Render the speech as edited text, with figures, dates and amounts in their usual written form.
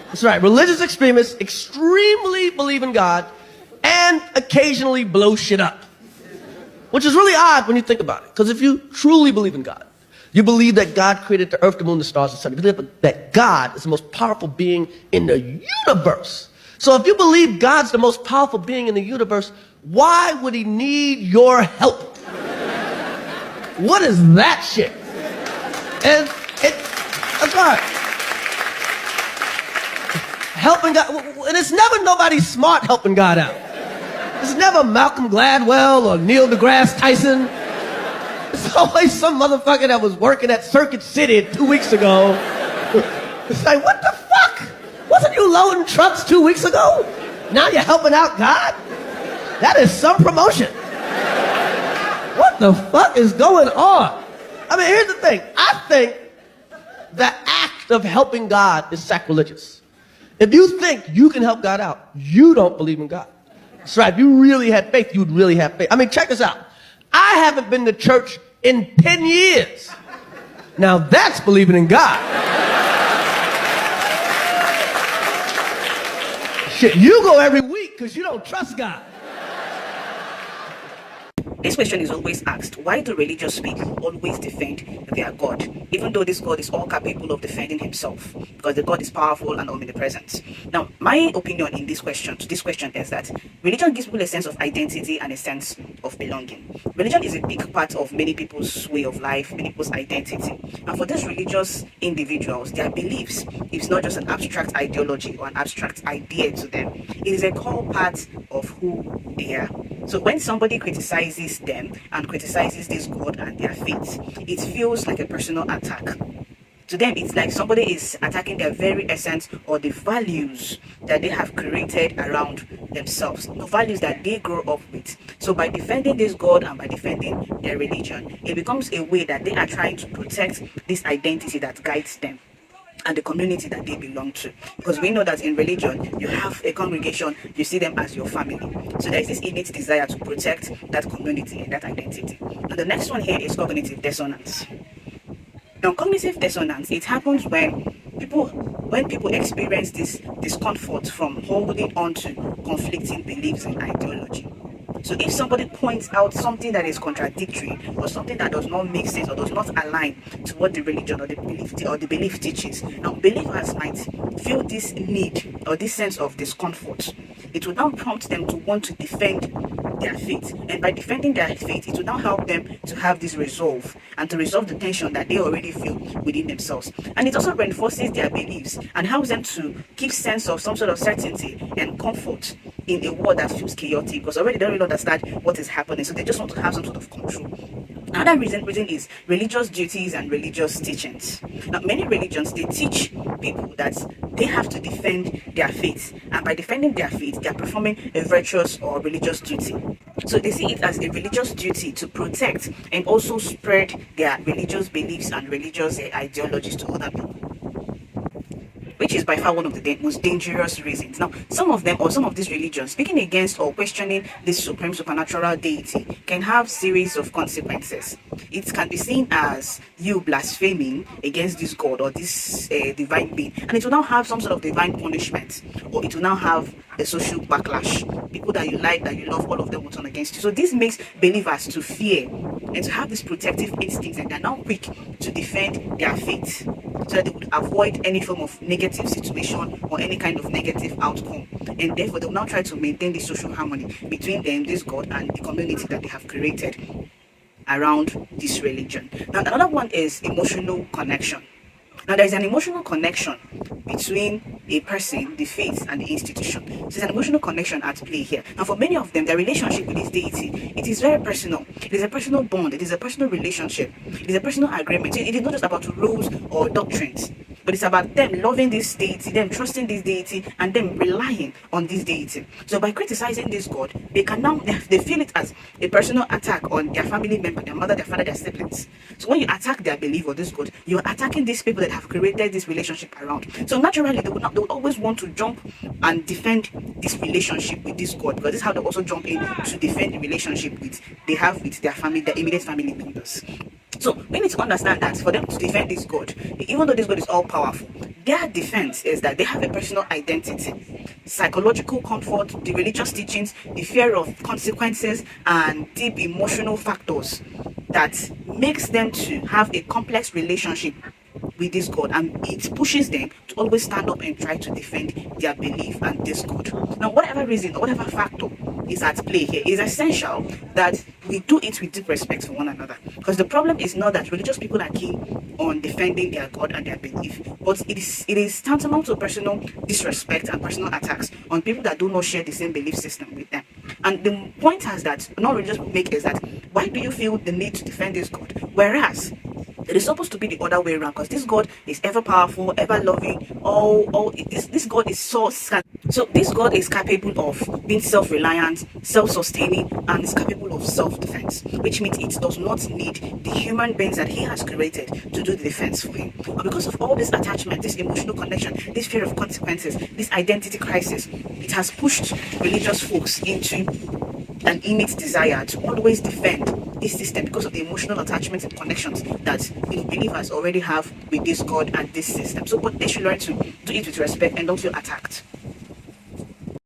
That's right. Religious extremists extremely believe in God and occasionally blow shit up. Which is really odd when you think about it. Because if you truly believe in God, you believe that God created the earth, the moon, the stars, the sun. You believe that God is the most powerful being in the universe. So if you believe God's the most powerful being in the universe, why would he need your help? What is that shit? And that's right. Helping God, and it's never nobody smart helping God out. It's never Malcolm Gladwell or Neil deGrasse Tyson. It's always some motherfucker that was working at Circuit City 2 weeks ago. It's like, what the fuck? Wasn't you loading trucks 2 weeks ago? Now you're helping out God? That is some promotion. What the fuck is going on? I mean, here's the thing. I think the act of helping God is sacrilegious. If you think you can help God out, you don't believe in God. That's right. If you really had faith, you'd really have faith. I mean, check this out. I haven't been to church in 10 years. Now that's believing in God. Shit, you go every week because you don't trust God. This question is always asked: why do religious people always defend their God, even though this God is all capable of defending himself, because the God is powerful and omnipresent? Now, my opinion in this question is that religion gives people a sense of identity and a sense of belonging. Religion is a big part of many people's way of life, many people's identity. And for these religious individuals, their beliefs is not just an abstract ideology or an abstract idea to them. It is a core part of who they are. So when somebody criticizes them and criticizes this God and their faith, it feels like a personal attack. To them, it's like somebody is attacking their very essence or the values that they have created around themselves, the values that they grow up with. So by defending this God and by defending their religion, it becomes a way that they are trying to protect this identity that guides them and the community that they belong to. Because we know that in religion, you have a congregation, you see them as your family. So there is this innate desire to protect that community and that identity. And the next one here is cognitive dissonance. Now, cognitive dissonance, it happens when people experience this discomfort from holding on to conflicting beliefs and ideology. So if somebody points out something that is contradictory or something that does not make sense or does not align to what the religion or the belief teaches, now believers might feel this need or this sense of discomfort. It will now prompt them to want to defend their faith, and by defending their faith, it will now help them to have this resolve and to resolve the tension that they already feel within themselves. And it also reinforces their beliefs and helps them to keep sense of some sort of certainty and comfort in a world that feels chaotic, because already they don't really understand what is happening, so they just want to have some sort of control. Another reason is religious duties and religious teachings. Now, many religions, they teach people that they have to defend their faith, and by defending their faith, they are performing a virtuous or religious duty. So they see it as a religious duty to protect and also spread their religious beliefs and religious ideologies to other people, which is by far one of the most dangerous reasons. Now, some of these religions, speaking against or questioning this supreme supernatural deity, can have series of consequences. It can be seen as you blaspheming against this God or this divine being, and it will now have some sort of divine punishment, or it will now have a social backlash. People that you like, that you love, all of them will turn against you. So this makes believers to fear and to have this protective instinct, and they're now quick to defend their faith so that they would avoid any form of negative situation or any kind of negative outcome. And therefore, they will now try to maintain the social harmony between them, this God, and the community that they have created around this religion. Now, another one is emotional connection. Now, there is an emotional connection between a person, the faith, and the institution. So there's an emotional connection at play here. Now, for many of them, their relationship with this deity, it is very personal. It is a personal bond. It is a personal relationship. It is a personal agreement. It is not just about rules or doctrines, but it's about them loving this deity, them trusting this deity, and them relying on this deity. So by criticizing this God, they feel it as a personal attack on their family member, their mother, their father, their siblings. So when you attack their belief or this God, you're attacking these people that have created this relationship around. So naturally, they would always want to jump and defend this relationship with this God, because this is how they also jump in to defend the relationship they have with their family, their immediate family members. So we need to understand that for them to defend this God, even though this God is all powerful, their defense is that they have a personal identity, psychological comfort, the religious teachings, the fear of consequences, and deep emotional factors that makes them to have a complex relationship with this God, and it pushes them to always stand up and try to defend their belief and this God. Now, whatever reason or whatever factor is at play here, is essential that we do it with deep respect for one another. Because the problem is not that religious people are keen on defending their God and their belief, but it is tantamount to personal disrespect and personal attacks on people that do not share the same belief system with them. And the point has that non-religious people make is that, why do you feel the need to defend this God? Whereas it is supposed to be the other way around, because this God is ever powerful, ever loving. This God is so this God is capable of being self-reliant, self-sustaining, and is capable of self-defense, which means it does not need the human beings that He has created to do the defense for Him. But because of all this attachment, this emotional connection, this fear of consequences, this identity crisis, it has pushed religious folks into an innate desire to always defend this system because of the emotional attachments and connections that believers already have with this God and this system. So, but they should learn to do it with respect and don't feel attacked.